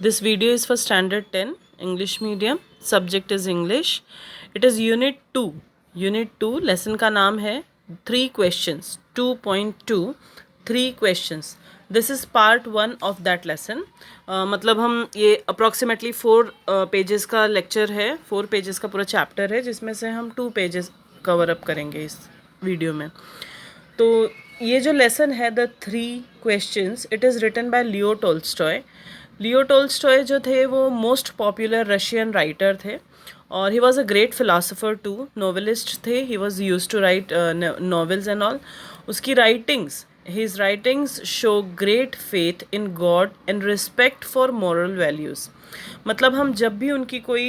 This video is for Standard 10 English medium. Subject is English. It is Unit 2. Unit 2 lesson का नाम है 3 questions 2.2 3 questions. This is part 1 of that lesson. मतलब हम ये approximately 4 pages का lecture है, 4 pages का पूरा chapter है, जिसमें से हम 2 pages cover up करेंगे इस वीडियो में. तो ये जो लेसन है the 3 questions, it is written by Leo Tolstoy. Leo Tolstoy जो थे वो मोस्ट पॉपुलर रशियन राइटर थे और he was a great philosopher too, novelist थे. He was use to write novels and all. उसकी writings, his writings show great faith in God and respect for moral values. मतलब हम जब भी उनकी कोई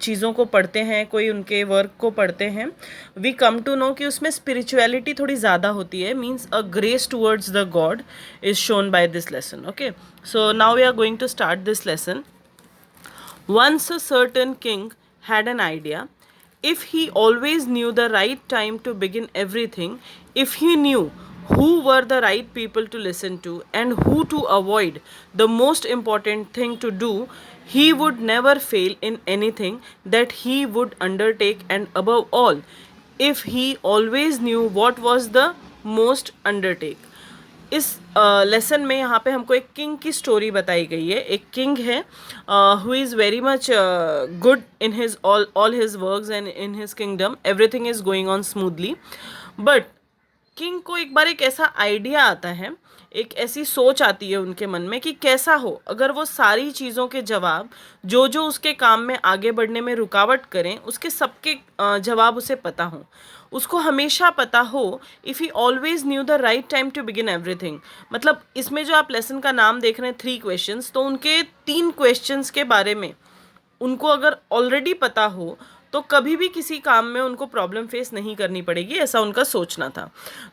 चीज़ों को पढ़ते हैं, कोई उनके वर्क को पढ़ते हैं, वी कम टू नो कि उसमें स्पिरिचुअलिटी थोड़ी ज़्यादा होती है. Means a grace towards the god is shown by this lesson. Okay, so now we are going to start this lesson. Once a certain king had an idea. If he always knew the right time to begin everything, if he knew who were the right people to listen to and who to avoid, the most important thing to do, he would never fail in anything that he would undertake, and above all, if he always knew what was the most undertake. इस lesson में यहाँ पे हमको एक king की story बताई गई है. एक किंग है who is very much good in his all his works and in his kingdom everything is going on smoothly. But king को एक बार एक ऐसा आइडिया आता है, एक ऐसी सोच आती है उनके मन में कि कैसा हो अगर वो सारी चीज़ों के जवाब जो जो उसके काम में आगे बढ़ने में रुकावट करें, उसके सबके जवाब उसे पता हो, उसको हमेशा पता हो. If he always knew the right time to begin everything. मतलब इसमें जो आप लेसन का नाम देख रहे हैं 3 क्वेश्चंस, तो उनके 3 क्वेश्चंस के बारे में उनको अगर ऑलरेडी पता हो तो कभी भी किसी काम में उनको प्रॉब्लम फेस नहीं करनी पड़ेगी, ऐसा उनका सोचना था.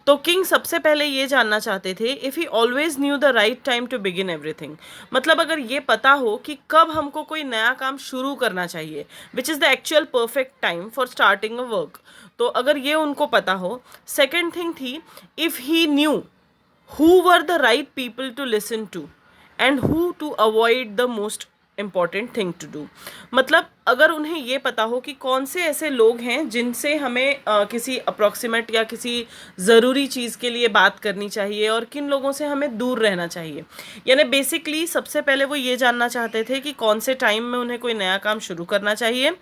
तो किंग सबसे पहले ये जानना चाहते थे if he always knew the right time to begin everything. मतलब अगर ये पता हो कि कब हमको कोई नया काम शुरू करना चाहिए, which is the actual perfect time for starting a work. तो अगर ये उनको पता हो. सेकेंड थिंग थी if he knew who were the right people to listen to and who to avoid the most important thing to do. मतलब अगर उन्हें ये पता हो कि कौन से ऐसे लोग हैं जिनसे हमें किसी अप्रॉक्सीमेट या किसी ज़रूरी चीज़ के लिए बात करनी चाहिए और किन लोगों से हमें दूर रहना चाहिए. यानी बेसिकली सबसे पहले वो ये जानना चाहते थे कि कौन से टाइम में उन्हें कोई नया काम शुरू करना चाहिए.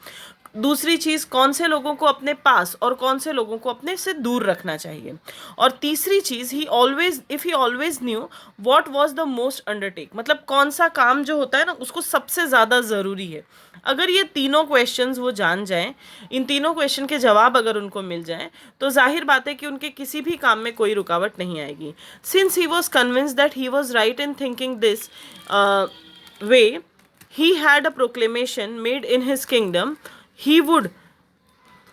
दूसरी चीज़, कौन से लोगों को अपने पास और कौन से लोगों को अपने से दूर रखना चाहिए. और तीसरी चीज़, he always if he always knew what was the most undertake. मतलब कौन सा काम जो होता है ना उसको सबसे ज़्यादा ज़रूरी है. अगर ये तीनों क्वेश्चंस वो जान जाएं, इन तीनों क्वेश्चन के जवाब अगर उनको मिल जाएं, तो जाहिर बात है कि उनके किसी भी काम में कोई रुकावट नहीं आएगी. Since he was convinced that he was right in thinking this way, he had a proclamation made in his kingdom. He would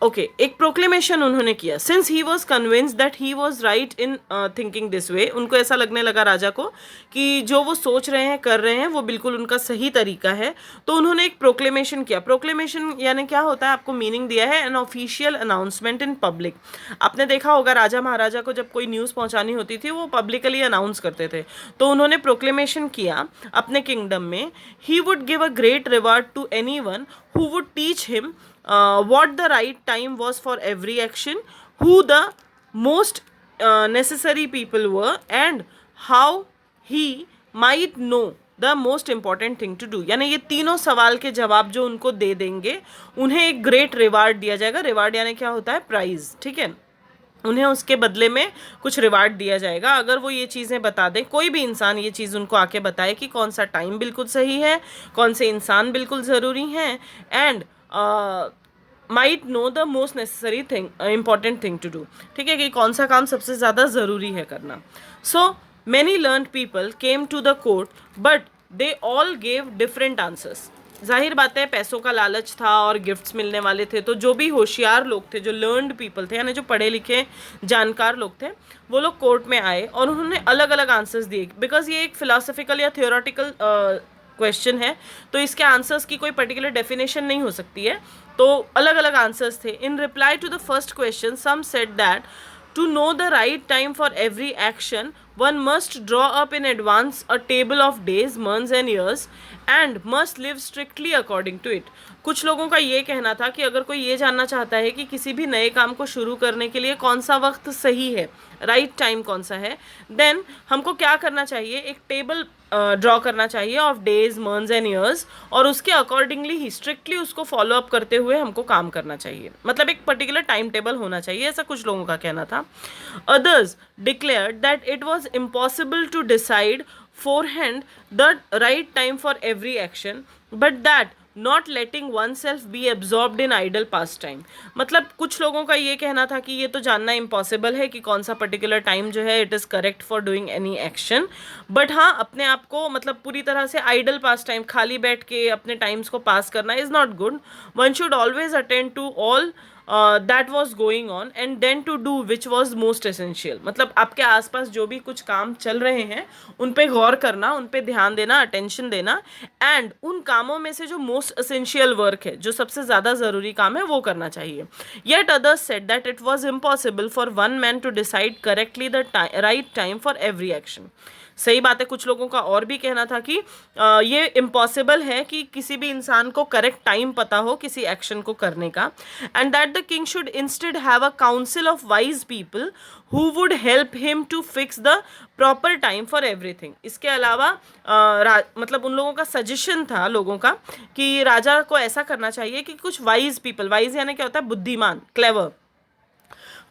एक प्रोक्लेमेशन उन्होंने किया. Since he was convince that he was right in thinking this way, उनको ऐसा लगने लगा राजा को कि जो वो सोच रहे हैं, कर रहे हैं, वो बिल्कुल उनका सही तरीका है. तो उन्होंने एक प्रोक्लेमेशन किया. प्रोक्लेमेशन यानी क्या होता है, आपको मीनिंग दिया है, an official announcement in public. आपने देखा होगा राजा महाराजा को जब कोई न्यूज़ पहुंचानी होती थी वो पब्लिकली अनाउंस करते थे. तो उन्होंने प्रोक्लेमेशन किया अपने किंगडम में. He would give a great reward to anyone who would teach him what the right time was for every action, who the most necessary people were, and how he might know the most important thing to do. यानी ये तीनों सवाल के जवाब जो उनको दे देंगे, उन्हें एक ग्रेट रिवार्ड दिया जाएगा. रिवार्ड यानी क्या होता है, प्राइज. ठीक है, उन्हें उसके बदले में कुछ रिवार्ड दिया जाएगा अगर वो ये चीज़ें बता दें. कोई भी इंसान ये चीज़ उनको आके बताए कि कौन सा टाइम बिल्कुल सही है, कौन से इंसान बिल्कुल ज़रूरी हैं, and might know the most necessary thing, important thing to do. ठीक है, कि कौन सा काम सबसे ज़्यादा ज़रूरी है करना. So many learned people came to the court but they all gave different answers. जाहिर बात है पैसों का लालच था और गिफ्ट्स मिलने वाले थे, तो जो भी होशियार लोग थे, जो लर्नड पीपल थे, यानी जो पढ़े लिखे जानकार लोग थे, वो लोग कोर्ट में आए और उन्होंने अलग अलग आंसर्स दिए. बिकॉज ये एक फिलोसफिकल या थियोरेटिकल क्वेश्चन है, तो इसके आंसर्स की कोई पर्टिकुलर डेफिनेशन नहीं हो सकती है. तो अलग अलग आंसर्स थे. In reply to the first question some said that to know the right time for every action one must draw up in advance a table of days, months and years and must live strictly according to it. कुछ लोगों का ये कहना था कि अगर कोई ये जानना चाहता है कि किसी भी नए काम को शुरू करने के लिए कौन सा वक्त सही है, राइट टाइम कौन सा है, देन हमको क्या करना चाहिए, एक टेबल ड्रॉ करना चाहिए of days, months and years, और उसके अकॉर्डिंगली ही स्ट्रिक्टली उसको फॉलो अप करते हुए हमको काम करना चाहिए। मतलब एक पर्टिकुलर टाइम टेबल होना चाहिए, ऐसा कुछ लोगों का कहना था। Others declared that it was impossible to decide forehand the right time for every action, but that not letting oneself be absorbed in idle pastime। मतलब कुछ लोगों का ये कहना था कि ये तो जानना इम्पॉसिबल है कि कौन सा पर्टिकुलर टाइम जो है it is correct for doing any action, but हाँ अपने आप को मतलब पूरी तरह से आइडल पास टाइम, खाली बैठ के अपने टाइम्स को पास करना is not good. One should always attend to all that was going on and then to do which was most essential. मतलब आपके आसपास जो भी कुछ काम चल रहे हैं उन पे गौर करना, उन पे ध्यान देना, अटेंशन देना, एंड उन कामों में से जो मोस्ट एसेंशियल वर्क है, जो सबसे ज़्यादा ज़रूरी काम है, वो करना चाहिए। Yet others said that it was impossible for one man to decide correctly the right time for every action. सही बात है, कुछ लोगों का और भी कहना था कि ये इम्पॉसिबल है कि किसी भी इंसान को करेक्ट टाइम पता हो किसी एक्शन को करने का, and that the king should instead have a council of wise people who would help him to fix the proper time for everything. इसके अलावा मतलब उन लोगों का सजेशन था लोगों का कि राजा को ऐसा करना चाहिए कि कुछ वाइज पीपल, वाइज यानी क्या होता है, बुद्धिमान, क्लेवर,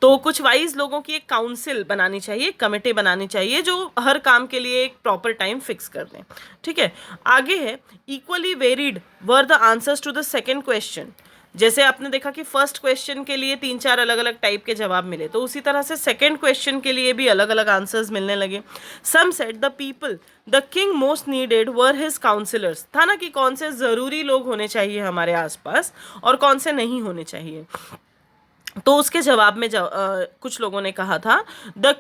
तो कुछ वाइज लोगों की एक काउंसिल बनानी चाहिए, एक कमेटी बनानी चाहिए जो हर काम के लिए एक प्रॉपर टाइम फिक्स कर दें। ठीक है, आगे है equally varied were the answers to the second question. जैसे आपने देखा कि फर्स्ट क्वेश्चन के लिए 3-4 अलग अलग टाइप के जवाब मिले, तो उसी तरह से सेकेंड क्वेश्चन के लिए भी अलग अलग आंसर्स मिलने लगे। Some said the people the king most needed were his counsellors. था ना कि कौन से ज़रूरी लोग होने चाहिए हमारे आसपास और कौन से नहीं होने चाहिए। तो उसके जवाब में कुछ लोगों ने कहा था the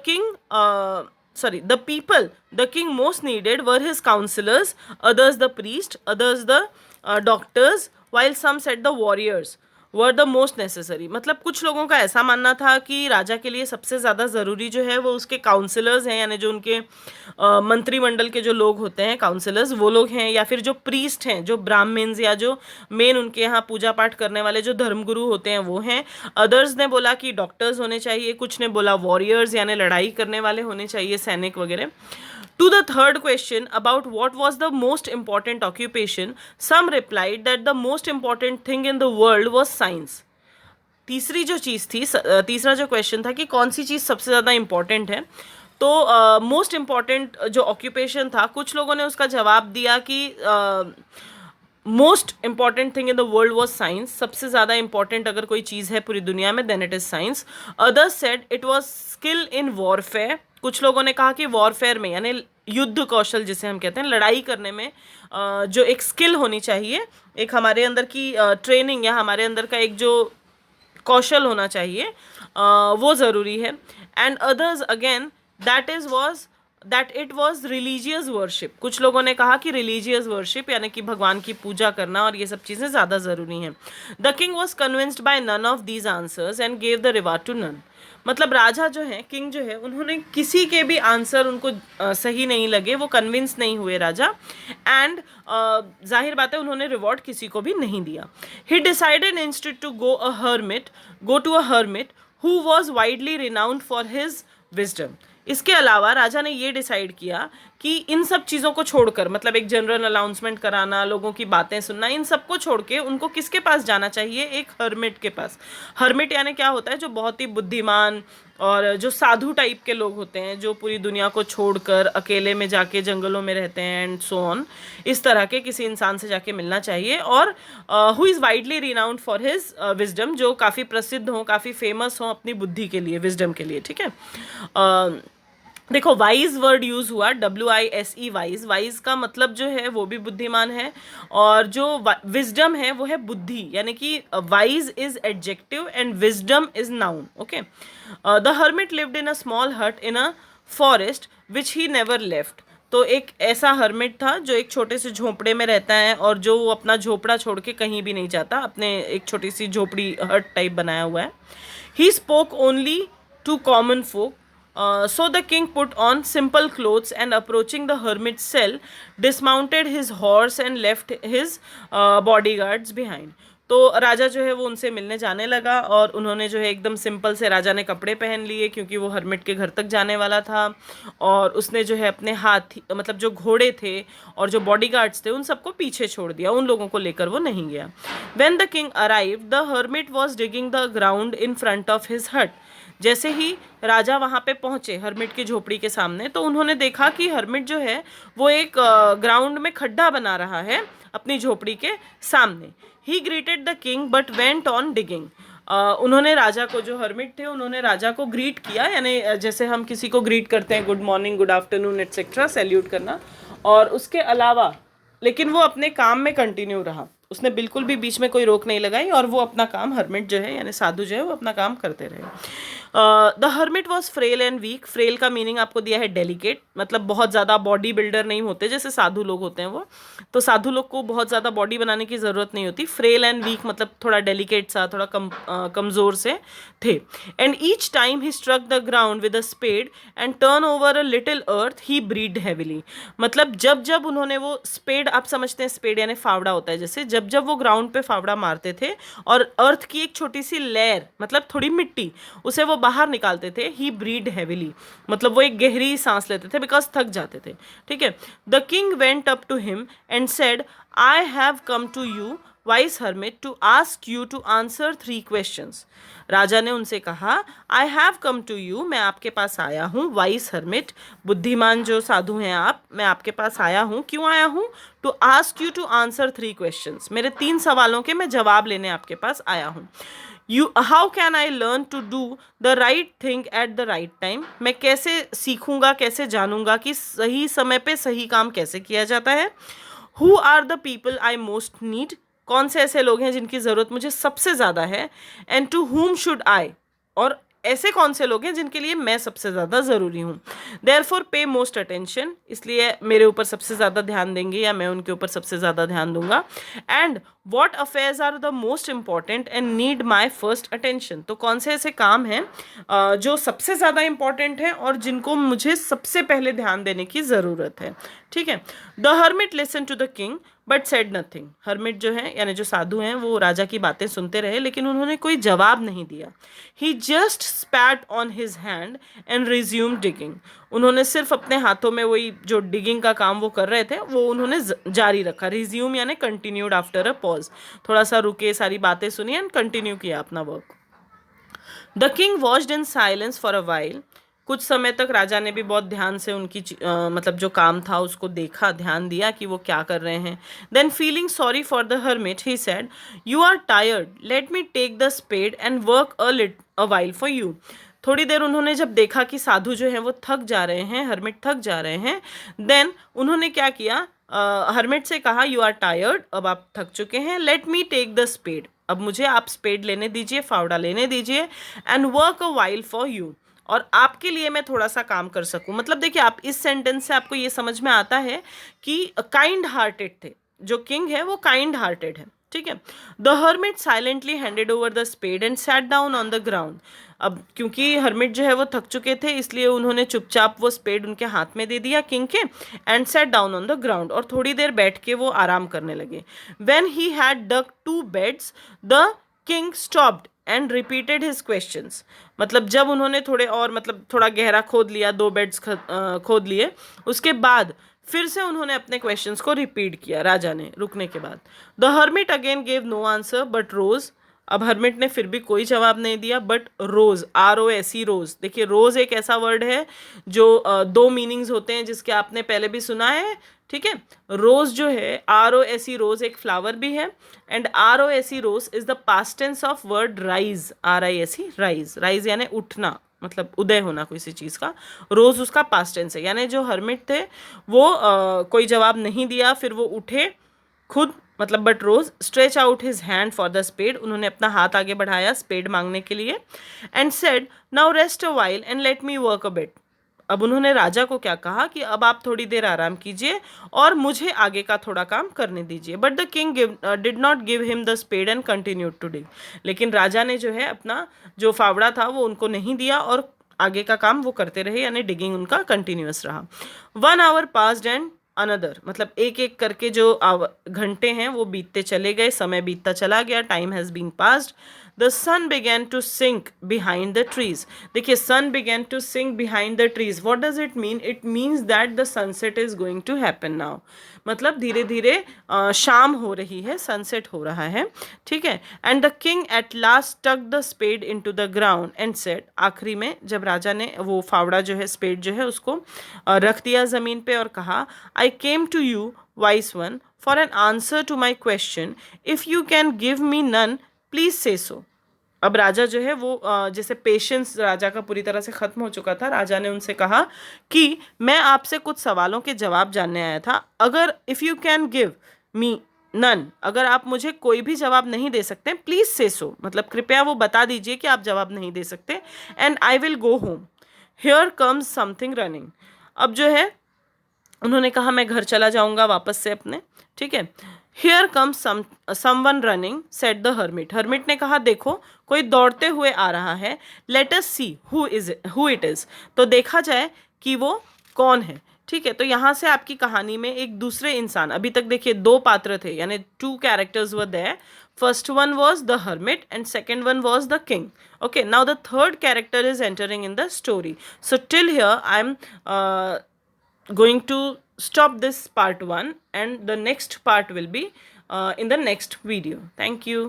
people the king most needed were his councillors, others the priest, others the doctors, while some said the warriors were the most necessary. मतलब कुछ लोगों का ऐसा मानना था कि राजा के लिए सबसे ज़्यादा ज़रूरी जो है वो उसके काउंसिलर्स हैं, यानी जो उनके मंत्रिमंडल के जो लोग होते हैं काउंसिलर्स, वो लोग हैं, या फिर जो प्रीस्ट हैं, जो ब्राह्मण्स या जो मेन उनके यहाँ पूजा पाठ करने वाले जो धर्मगुरु होते हैं वो हैं। अदर्स ने बोला कि डॉक्टर्स होने चाहिए, कुछ ने बोला वॉरियर्स यानी लड़ाई करने वाले होने चाहिए, सैनिक वगैरह। To the third question about what was the most important occupation, some replied that the most important thing in the world was science। तीसरी जो चीज़ थी, तीसरा जो क्वेश्चन था कि कौन सी चीज़ सबसे ज़्यादा इम्पॉर्टेंट है, तो मोस्ट इम्पॉर्टेंट जो ऑक्यूपेशन था, कुछ लोगों ने उसका जवाब दिया कि most important thing in the world was science. सबसे ज़्यादा इंपॉर्टेंट अगर कोई चीज़ है पूरी दुनिया में then it is science. Others said it was skill in warfare. कुछ लोगों ने कहा कि वॉरफेयर में यानी युद्ध कौशल जिसे हम कहते हैं, लड़ाई करने में जो एक स्किल होनी चाहिए, एक हमारे अंदर की ट्रेनिंग या हमारे अंदर का एक जो कौशल होना चाहिए वो ज़रूरी है। And others again that it was religious worship. कुछ लोगों ने कहा कि रिलीजियस वर्शिप यानी कि भगवान की पूजा करना और ये सब चीज़ें ज़्यादा ज़रूरी हैं। The king was convinced by none of these answers and gave the reward to none. मतलब राजा जो है, किंग जो है, उन्होंने किसी के भी आंसर उनको सही नहीं लगे, वो कन्विंस नहीं हुए राजा, एंड जाहिर बात है उन्होंने रिवॉर्ड किसी को भी नहीं दिया। He decided instead to go to a hermit who was widely renowned for his wisdom. इसके अलावा राजा ने ये डिसाइड किया कि इन सब चीज़ों को छोड़कर, मतलब एक जनरल अनाउंसमेंट कराना, लोगों की बातें सुनना, इन सब को छोड़ के उनको किसके पास जाना चाहिए, एक हर्मिट के पास। हर्मिट यानी क्या होता है, जो बहुत ही बुद्धिमान और जो साधु टाइप के लोग होते हैं, जो पूरी दुनिया को छोड़कर अकेले में जाके जंगलों में रहते हैं एंड सो ऑन। इस तरह के किसी इंसान से जाके मिलना चाहिए, और who is widely renowned for his wisdom, जो काफ़ी प्रसिद्ध हों, काफ़ी फेमस हों अपनी बुद्धि के लिए, विजडम के लिए। ठीक है, देखो वाइज वर्ड यूज़ हुआ, WISE, वाइज। वाइज का मतलब जो है वो भी बुद्धिमान है, और जो विजडम है वो है बुद्धि, यानी कि wise is adjective and wisdom is noun. Okay, the hermit lived in a small hut in a forest which he never left. तो एक ऐसा हर्मिट था जो एक छोटे से झोपड़े में रहता है और जो वो अपना झोपड़ा छोड़ के कहीं भी नहीं जाता, अपने एक छोटी सी झोपड़ी हट टाइप बनाया हुआ है। He spoke only to common folk So the king put on simple clothes and approaching the hermit's cell, dismounted his horse and left his bodyguards behind. तो राजा जो है वो उनसे मिलने जाने लगा और उन्होंने जो है एकदम सिंपल से राजा ने कपड़े पहन लिए क्योंकि वो हर्मिट के घर तक जाने वाला था, और उसने जो है अपने हाथी मतलब जो घोड़े थे और जो बॉडीगार्ड्स थे उन सबको पीछे छोड़ दिया, उन लोगों को लेकर वो नहीं गया. When the king arrive the hermit was digging the ground in front of his हट. जैसे ही राजा वहाँ पे पहुँचे हर्मिट की झोपड़ी के सामने, तो उन्होंने देखा कि हर्मिट जो है वो एक ग्राउंड में खड्डा बना रहा है अपनी झोपड़ी के सामने. ही greeted the king but went on digging. उन्होंने राजा को, जो हर्मिट थे उन्होंने राजा को ग्रीट किया, यानी जैसे हम किसी को ग्रीट करते हैं, good morning, good afternoon etcetera, salute करना, और उसके अलावा लेकिन वो अपने काम में कंटिन्यू रहा. उसने बिल्कुल भी बीच में कोई रोक नहीं लगाई और वो अपना काम, हर्मिट जो है यानी साधु जो है वो अपना काम करते रहे. The hermit was frail and weak. Frail का मीनिंग आपको दिया है डेलिकेट, मतलब बहुत ज़्यादा बॉडी बिल्डर नहीं होते जैसे साधु लोग होते हैं वो, तो साधु लोग को बहुत ज़्यादा बॉडी बनाने की ज़रूरत नहीं होती. फ्रेल एंड वीक मतलब थोड़ा डेलिकेट सा, थोड़ा कमज़ोर से थे. And each time he struck the ground with a spade and turn over a little earth he breathed heavily. मतलब जब जब उन्होंने वो स्पेड, आप समझते हैं स्पेड यानी फावड़ा होता है, जैसे जब जब वो ग्राउंड पे फावड़ा मारते थे और अर्थ की एक छोटी सी लेयर मतलब थोड़ी मिट्टी उसे वो बाहर निकालते थे, ही ब्रीड हैविली मतलब वो एक गहरी सांस लेते थे बिकॉज थक जाते थे. ठीक है. The king went up to him and said, I have come to you wise hermit to ask you to answer 3 questions. राजा ने उनसे कहा, I have come to you, मैं आपके पास आया हूँ, वाइस हर्मिट, बुद्धिमान जो साधु हैं आप, मैं आपके पास आया हूँ. क्यों आया हूँ? To ask you to answer 3 questions, मेरे 3 सवालों के मैं जवाब लेने आपके पास आया हूँ. How can I learn to do the right thing at the right time, मैं कैसे सीखूंगा, कैसे जानूंगा कि सही समय पे सही काम कैसे किया जाता है. Who are the people I most need, कौन से ऐसे लोग हैं जिनकी ज़रूरत मुझे सबसे ज़्यादा है. And to whom should I, और ऐसे कौन से लोग हैं जिनके लिए मैं सबसे ज़्यादा ज़रूरी हूँ. देयरफॉर पे मोस्ट अटेंशन, इसलिए मेरे ऊपर सबसे ज़्यादा ध्यान देंगे या मैं उनके ऊपर सबसे ज़्यादा ध्यान दूंगा. And what affairs are the most important and need my first attention, तो कौन से ऐसे काम हैं जो सबसे ज़्यादा इंपॉर्टेंट हैं और जिनको मुझे सबसे पहले ध्यान देने की ज़रूरत है. ठीक है. The hermit listen to the king but said nothing. Hermit जो है यानी जो साधु हैं वो राजा की बातें सुनते रहे लेकिन उन्होंने कोई जवाब नहीं दिया. He just spat on his hand and resume digging. उन्होंने सिर्फ अपने हाथों में वही जो डिगिंग का काम वो कर रहे थे वो उन्होंने जारी रखा. रिज्यूम यानी कंटिन्यूड आफ्टर अ पॉज, थोड़ा सा रुके, सारी बातें सुनी एंड कंटिन्यू किया अपना work. The king watched in silence for a while. कुछ समय तक राजा ने भी बहुत ध्यान से उनकी मतलब जो काम था उसको देखा, ध्यान दिया कि वो क्या कर रहे हैं. Then feeling sorry for the hermit he said, you are tired, let me take the spade and work a while for you. थोड़ी देर उन्होंने जब देखा कि साधु जो है वो थक जा रहे हैं, हर्मिट थक जा रहे हैं, देन उन्होंने क्या किया, हर्मिट से कहा, यू आर टायर्ड, अब आप थक चुके हैं, let me take the spade, अब मुझे आप स्पेड लेने दीजिए, फावड़ा लेने दीजिए, and work a while for you, और आपके लिए मैं थोड़ा सा काम कर सकूं. मतलब देखिए आप इस सेंटेंस से आपको ये समझ में आता है कि काइंड हार्टेड थे, जो किंग है वो काइंड हार्टेड है. ठीक है. The hermit silently handed over the spade and sat down on the ground. अब क्योंकि हर्मिट जो है वो थक चुके थे इसलिए उन्होंने चुपचाप वो स्पेड उनके हाथ में दे दिया किंग के, and sat down on the ground, और थोड़ी देर बैठ के वो आराम करने लगे. When he had dug 2 beds the king stopped and repeated his questions. मतलब जब उन्होंने थोड़े और मतलब थोड़ा गहरा खोद लिया, 2 बेड्स खोद लिए, उसके बाद फिर से उन्होंने अपने क्वेश्चंस को रिपीट किया राजा ने रुकने के बाद. The hermit again gave no answer but rose. अब हर्मिट ने फिर भी कोई जवाब नहीं दिया बट रोज, ROSE रोज. देखिए रोज एक ऐसा वर्ड है जो 2 मीनिंग्स होते हैं जिसके आपने पहले भी सुना है. ठीक है. रोज जो है ROSE रोज एक फ्लावर भी है, and ROSE rose is the past tense of word rise, RISE rise. Rise यानी उठना, मतलब उदय होना किसी चीज़ का. रोज उसका पास्ट टेंस है. यानी जो हर्मिट थे वो कोई जवाब नहीं दिया, फिर वो उठे खुद, मतलब but rose stretch out his hand for the spade. उन्होंने अपना हाथ आगे बढ़ाया स्पेड मांगने के लिए, and said, now rest a while and let me work a bit. अब उन्होंने राजा को क्या कहा कि अब आप थोड़ी देर आराम कीजिए और मुझे आगे का थोड़ा काम करने दीजिए. But the king did not give him the spade and continued to dig. लेकिन राजा ने जो है अपना जो फावड़ा था वो उनको नहीं दिया और आगे का काम वो करते रहे, यानी डिगिंग उनका कंटिन्यूअस रहा। 1 hour पास्ड एंड अनदर, मतलब एक एक करके जो घंटे हैं वो बीतते चले गए, समय बीतता चला गया, time has been passed. The sun began to sink behind the trees. देखिए sun began to sink behind the trees, what does it mean? It means that the sunset is going to happen now, मतलब धीरे धीरे शाम हो रही है, sunset हो रहा है, ठीक है। And the king at last took the spade into the ground and said, आखिरी में जब राजा ने वो फावड़ा जो है, स्पेड जो है, उसको रख दिया ज़मीन पे और कहा, I came to you wise one for an answer to my question, if you can give me none please say so. अब राजा जो है वो जैसे पेशेंस राजा का पूरी तरह से ख़त्म हो चुका था, राजा ने उनसे कहा कि मैं आपसे कुछ सवालों के जवाब जानने आया था, अगर if you can give me none, अगर आप मुझे कोई भी जवाब नहीं दे सकते प्लीज़ से सो, मतलब कृपया वो बता दीजिए कि आप जवाब नहीं दे सकते, and I will go home, here comes something running. अब जो है उन्होंने कहा मैं घर चला जाऊंगा वापस से अपने, ठीक है। Here comes someone running said the hermit, hermit ने कहा देखो कोई दौड़ते हुए आ रहा है, let us see who it is, तो देखा जाए कि वो कौन है, ठीक है। तो यहाँ से आपकी कहानी में एक दूसरे इंसान, अभी तक देखिए 2 पात्र थे, यानी 2 characters were there, first one was the hermit and second one was the king. Okay, now the third character is entering in the story. So till here I am going to stop this part 1 and the next part will be in the next video. Thank you.